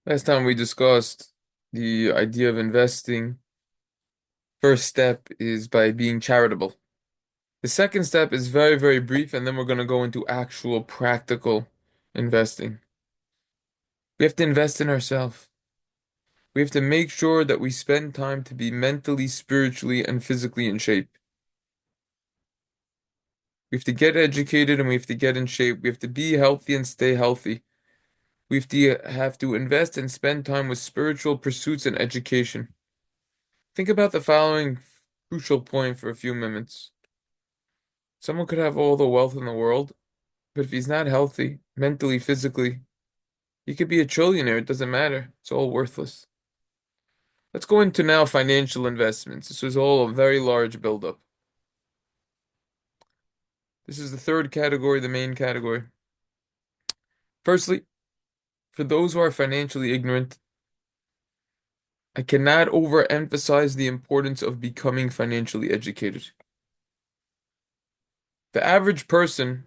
Last time we discussed the idea of investing. First step is by being charitable. The second step is very, very brief, and then we're going to go into actual practical investing. We have to invest in ourselves. We have to make sure that we spend time to be mentally, spiritually, and physically in shape. We have to get educated and we have to get in shape. We have to be healthy and stay healthy. We have to invest and spend time with spiritual pursuits and education. Think about the following crucial point for a few minutes. Someone could have all the wealth in the world, but if he's not healthy, mentally, physically, he could be a trillionaire. It doesn't matter. It's all worthless. Let's go into now financial investments. This was all a very large buildup. This is the third category, the main category. Firstly, for those who are financially ignorant, I cannot overemphasize the importance of becoming financially educated. The average person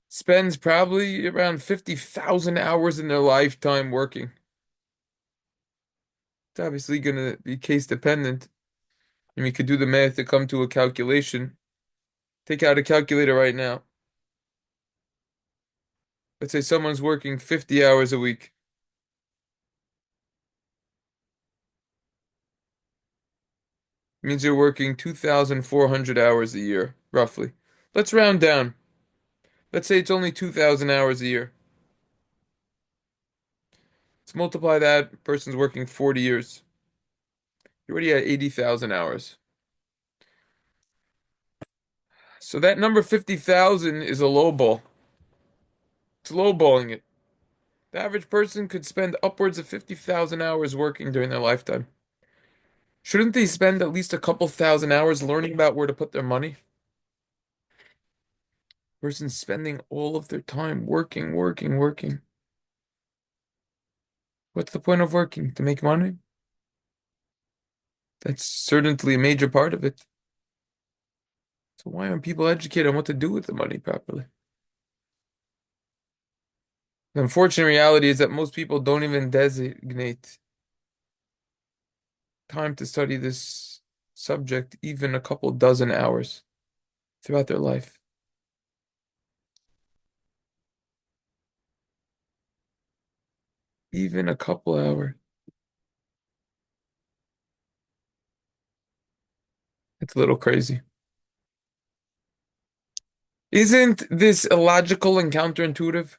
spends probably around 50,000 hours in their lifetime working. It's obviously going to be case dependent. And we could do the math to come to a calculation. Take out a calculator right now. Let's say someone's working 50 hours a week. It means you're working 2,400 hours a year, roughly. Let's round down. Let's say it's only 2,000 hours a year. Let's multiply that. Person's working 40 years. You already had 80,000 hours. So that number 50,000 is a low ball. It's lowballing it. The average person could spend upwards of 50,000 hours working during their lifetime. Shouldn't they spend at least a couple thousand hours learning about where to put their money? Versus spending all of their time working, working, working. What's the point of working? To make money? That's certainly a major part of it. So why aren't people educated on what to do with the money properly? The unfortunate reality is that most people don't even designate time to study this subject, even a couple dozen hours throughout their life. Even a couple hours. It's a little crazy. Isn't this illogical and counterintuitive?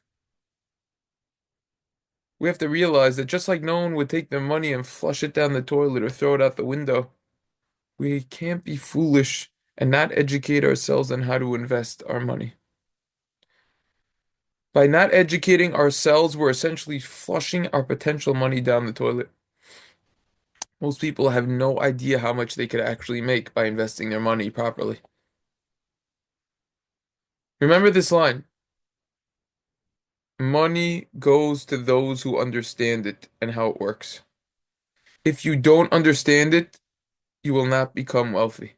We have to realize that just like no one would take their money and flush it down the toilet or throw it out the window, we can't be foolish and not educate ourselves on how to invest our money. By not educating ourselves, we're essentially flushing our potential money down the toilet. Most people have no idea how much they could actually make by investing their money properly. Remember this line: money goes to those who understand it and how it works. If you don't understand it, you will not become wealthy.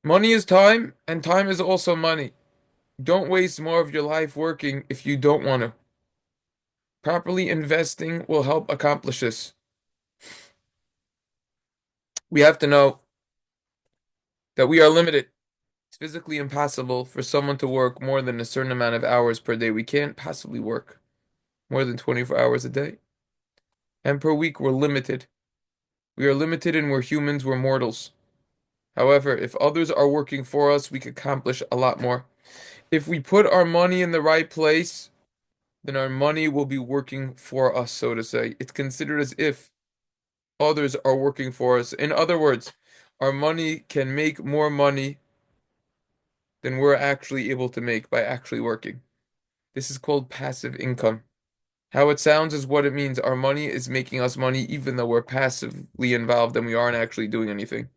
Money is time, and time is also money. Don't waste more of your life working if you don't want to. Properly investing will help accomplish this. We have to know that we are limited. It's physically impossible for someone to work more than a certain amount of hours per day. We can't possibly work more than 24 hours a day. And per week, we're limited. We are limited and we're humans, we're mortals. However, if others are working for us, we can accomplish a lot more. If we put our money in the right place, then our money will be working for us, so to say. It's considered as if others are working for us. In other words, our money can make more money than we're actually able to make by actually working. This is called passive income. How it sounds is what it means. Our money is making us money even though we're passively involved and we aren't actually doing anything.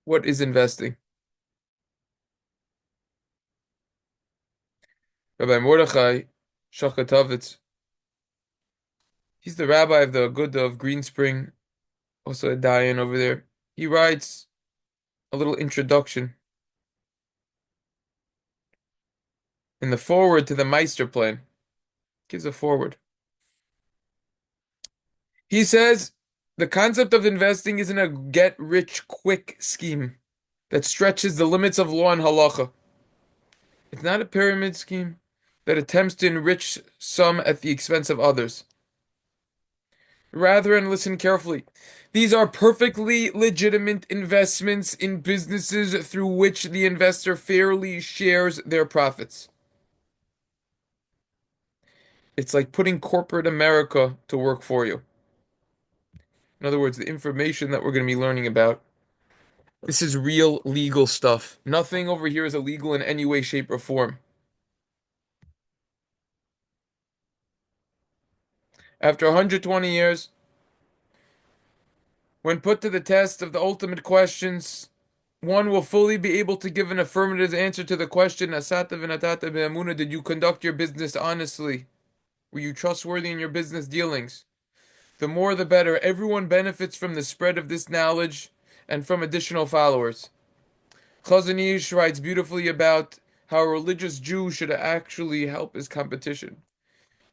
What is investing? Rabbi Mordechai Shakatovitz, he's the rabbi of the Aguda of Green Spring, also a Dayan over there. He writes a little introduction in the forward to the Meister plan. Gives a forward. He says the concept of investing isn't a get rich quick scheme that stretches the limits of law and halacha. It's not a pyramid scheme that attempts to enrich some at the expense of others. Rather, and listen carefully, these are perfectly legitimate investments in businesses through which the investor fairly shares their profits. It's like putting corporate America to work for you. In other words, the information that we're going to be learning about, this is real legal stuff. Nothing over here is illegal in any way, shape, or form. After 120 years, when put to the test of the ultimate questions, one will fully be able to give an affirmative answer to the question, Asata v'natata be'amuna, did you conduct your business honestly? Were you trustworthy in your business dealings? The more the better. Everyone benefits from the spread of this knowledge and from additional followers. Chazon Ish writes beautifully about how a religious Jew should actually help his competition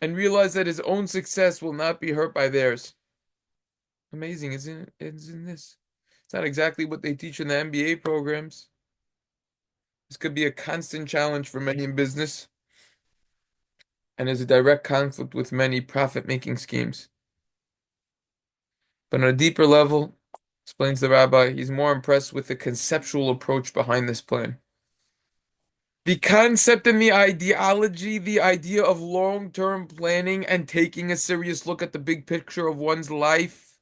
and realize that his own success will not be hurt by theirs. Amazing, isn't this? It's not exactly what they teach in the MBA programs. This could be a constant challenge for many in business and is a direct conflict with many profit-making schemes. But on a deeper level, explains the rabbi, he's more impressed with the conceptual approach behind this plan. The concept and the ideology, the idea of long-term planning and taking a serious look at the big picture of one's life,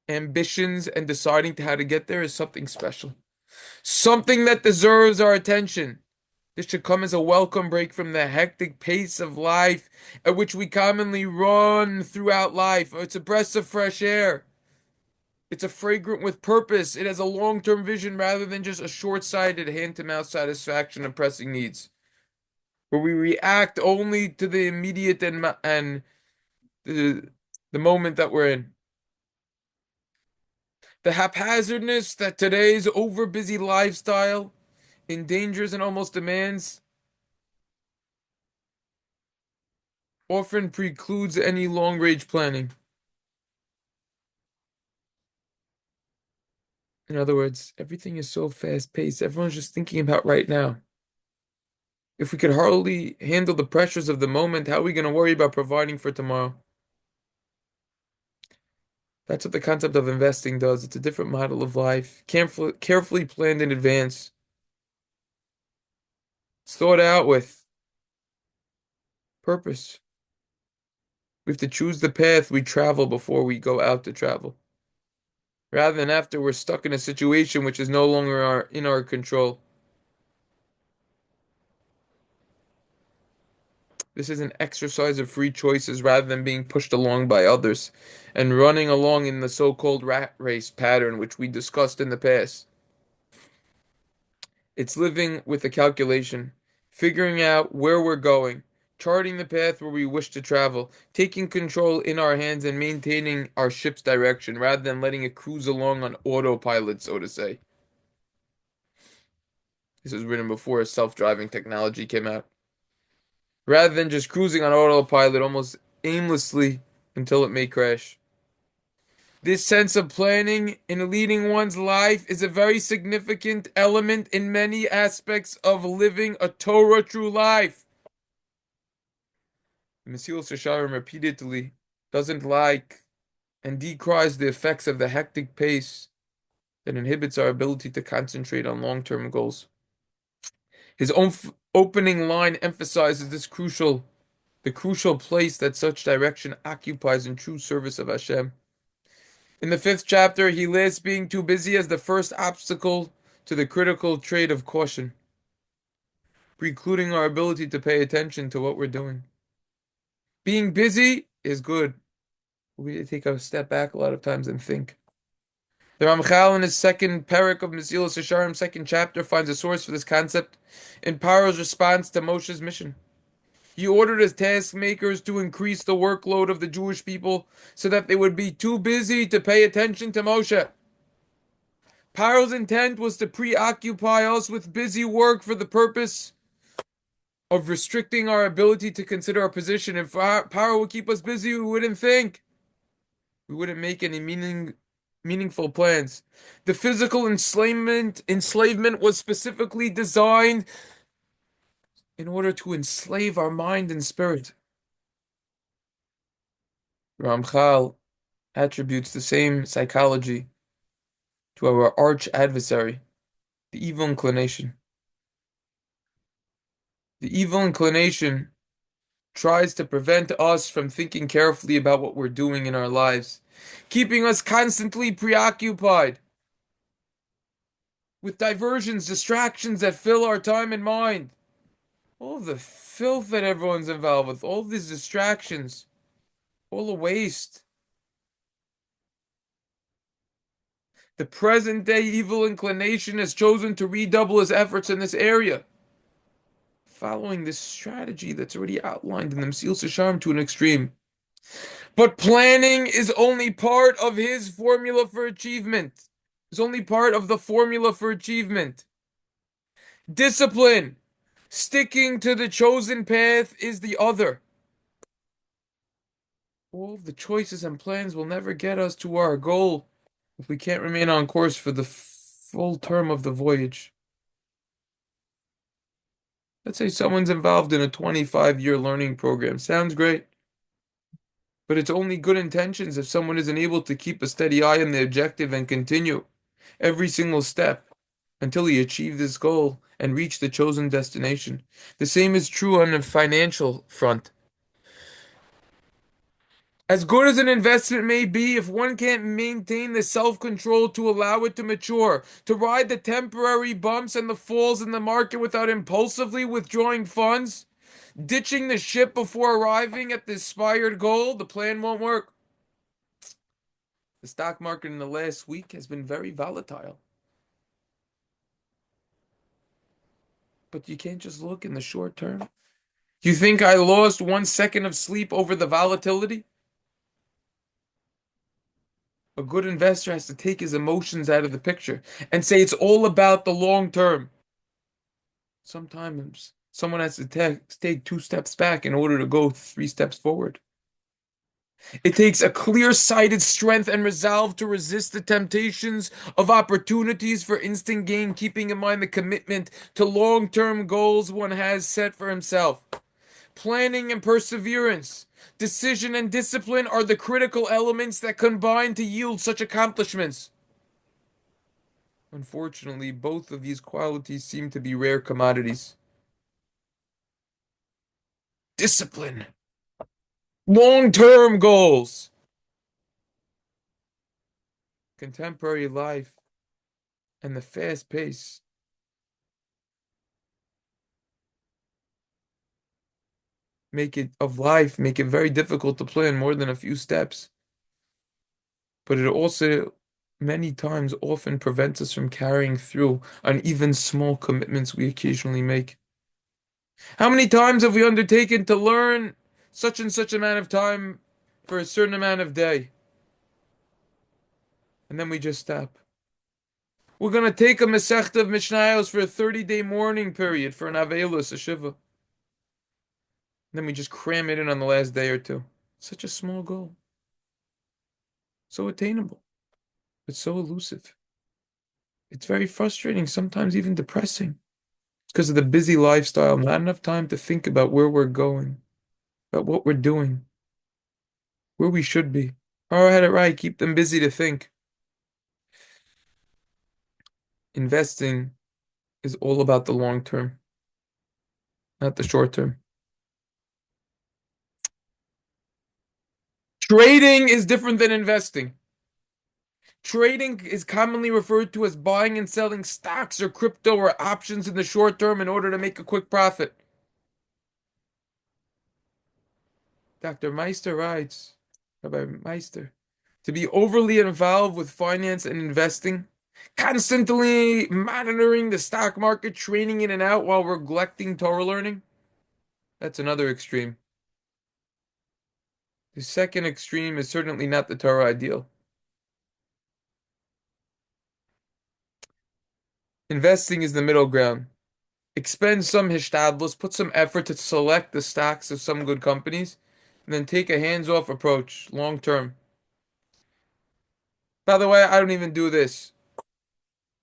ambitions, and deciding how to get there is something special. Something that deserves our attention. This should come as a welcome break from the hectic pace of life at which we commonly run throughout life. It's a breath of fresh air. It's a fragrant with purpose. It has a long-term vision rather than just a short-sighted hand-to-mouth satisfaction of pressing needs, where we react only to the immediate and the moment that we're in. The haphazardness that today's overbusy lifestyle endangers and almost demands often precludes any long-range planning. In other words, everything is so fast-paced. Everyone's just thinking about right now. If we could hardly handle the pressures of the moment, how are we going to worry about providing for tomorrow? That's what the concept of investing does. It's a different model of life, carefully planned in advance. It's thought out with purpose. We have to choose the path we travel before we go out to travel, rather than after we're stuck in a situation which is no longer in our control. This is an exercise of free choices rather than being pushed along by others and running along in the so-called rat race pattern which we discussed in the past. It's living with a calculation, figuring out where we're going, charting the path where we wish to travel, taking control in our hands and maintaining our ship's direction rather than letting it cruise along on autopilot, so to say. This was written before self-driving technology came out. Rather than just cruising on autopilot almost aimlessly until it may crash. This sense of planning in leading one's life is a very significant element in many aspects of living a Torah true life. Mesilas Yesharim repeatedly doesn't like and decries the effects of the hectic pace that inhibits our ability to concentrate on long-term goals. His own opening line emphasizes the crucial place that such direction occupies in true service of Hashem. In the 5th chapter, he lists being too busy as the first obstacle to the critical trait of caution, precluding our ability to pay attention to what we're doing. Being busy is good. We take a step back a lot of times and think. The Ramchal in his second parak of Mesilas Yesharim, 2nd chapter, finds a source for this concept in Paro's response to Moshe's mission. He ordered his task makers to increase the workload of the Jewish people so that they would be too busy to pay attention to Moshe. Paro's intent was to preoccupy us with busy work for the purpose of restricting our ability to consider our position. If Paro would keep us busy, we wouldn't think. We wouldn't make any meaningful plans. The physical enslavement was specifically designed in order to enslave our mind and spirit. Ramchal attributes the same psychology to our arch adversary, the evil inclination. The evil inclination tries to prevent us from thinking carefully about what we're doing in our lives, keeping us constantly preoccupied with diversions, distractions that fill our time and mind. All of the filth that everyone's involved with, all of these distractions, all the waste. The present day evil inclination has chosen to redouble his efforts in this area, following this strategy that's already outlined in the Mesil Sharm to an extreme. But planning is only part of his formula for achievement. It's only part of the formula for achievement. Discipline, sticking to the chosen path, is the other. All of the choices and plans will never get us to our goal if we can't remain on course for the full term of the voyage. Let's say someone's involved in a 25-year learning program. Sounds great. But it's only good intentions if someone isn't able to keep a steady eye on the objective and continue every single step until he achieved his goal and reached the chosen destination. The same is true on the financial front. As good as an investment may be, if one can't maintain the self-control to allow it to mature, to ride the temporary bumps and the falls in the market without impulsively withdrawing funds, ditching the ship before arriving at the aspired goal, the plan won't work. The stock market in the last week has been very volatile. But you can't just look in the short term. You think I lost 1 second of sleep over the volatility? A good investor has to take his emotions out of the picture and say it's all about the long term. Sometimes someone has to take 2 steps back in order to go 3 steps forward. It takes a clear-sighted strength and resolve to resist the temptations of opportunities for instant gain, keeping in mind the commitment to long-term goals one has set for himself. Planning and perseverance, decision and discipline are the critical elements that combine to yield such accomplishments. Unfortunately, both of these qualities seem to be rare commodities. Discipline, long-term goals, contemporary life, and the fast pace make it very difficult to plan more than a few steps. But it also many times often prevents us from carrying through on even small commitments we occasionally make. How many times have we undertaken to learn such and such amount of time for a certain amount of day? And then we just stop. We're going to take a Masechta of Mishnayos for a 30-day mourning period for an Avelus, a Shiva. And then we just cram it in on the last day or two. Such a small goal. So attainable, but so elusive. It's very frustrating, sometimes even depressing. It's because of the busy lifestyle, not enough time to think about where we're going, about what we're doing, where we should be. Oh, I had it right. Keep them busy to think. Investing is all about the long term, not the short term. Trading is different than investing. Trading is commonly referred to as buying and selling stocks or crypto or options in the short term in order to make a quick profit. Dr. Meister writes, Rabbi Meister, to be overly involved with finance and investing, constantly monitoring the stock market, trading in and out while neglecting Torah learning, that's another extreme. The second extreme is certainly not the Torah ideal. Investing is the middle ground. Expend some hishtadlus, put some effort to select the stocks of some good companies, and then take a hands-off approach, long term. By the way, I don't even do this.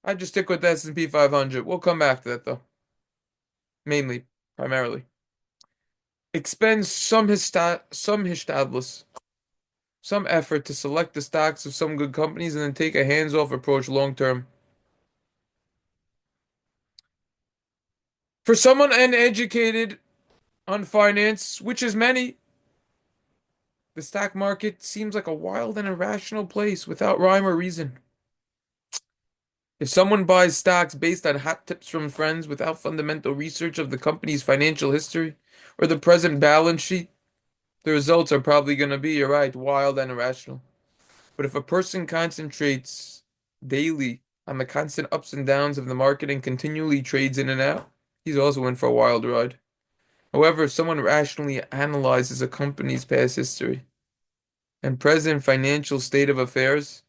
I just stick with the S&P 500. We'll come back to that though. Mainly, primarily. Expend some hishtadlus, some effort to select the stocks of some good companies, and then take a hands-off approach long term. For someone uneducated on finance, which is many, the stock market seems like a wild and irrational place without rhyme or reason. If someone buys stocks based on hot tips from friends without fundamental research of the company's financial history or the present balance sheet, the results are probably going to be, you're right, wild and irrational. But if a person concentrates daily on the constant ups and downs of the market and continually trades in and out, he's also in for a wild ride. However, if someone rationally analyzes a company's past history and present financial state of affairs,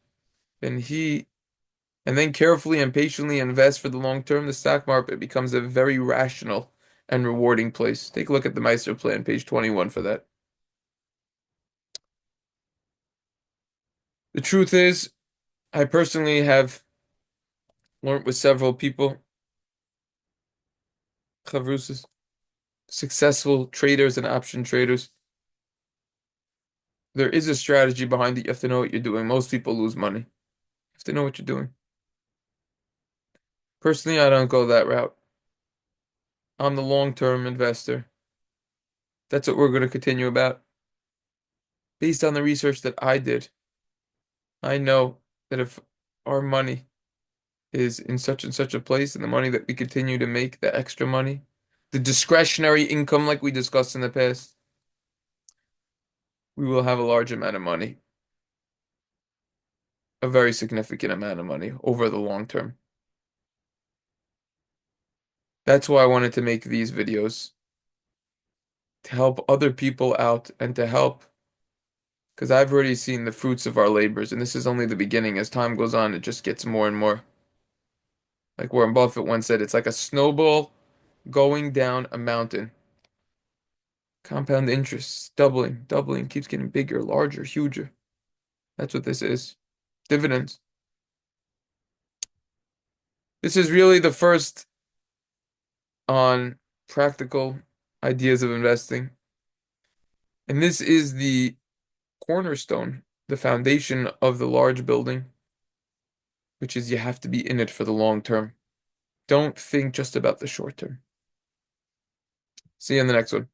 then he and then carefully and patiently invest for the long term, the stock market becomes a very rational and rewarding place. Take a look at the Meister plan, page 21 for that. The truth is, I personally have learned with several people, chavrusas, successful traders and option traders. There is a strategy behind it. You have to know what you're doing. Most people lose money. You have to know what you're doing. Personally, I don't go that route. I'm the long-term investor. That's what we're going to continue about. Based on the research that I did, I know that if our money is in such and such a place and the money that we continue to make, the extra money, the discretionary income like we discussed in the past, we will have a large amount of money, a very significant amount of money over the long term. That's why I wanted to make these videos to help other people out and to help because I've already seen the fruits of our labors, and this is only the beginning. As time goes on, it just gets more and more. Like Warren Buffett once said, it's like a snowball going down a mountain. Compound interest, doubling, doubling, keeps getting bigger, larger, huger. That's what this is. Dividends. This is really the first on practical ideas of investing. And this is the cornerstone, the foundation of the large building, which is you have to be in it for the long term. Don't think just about the short term. See you in the next one.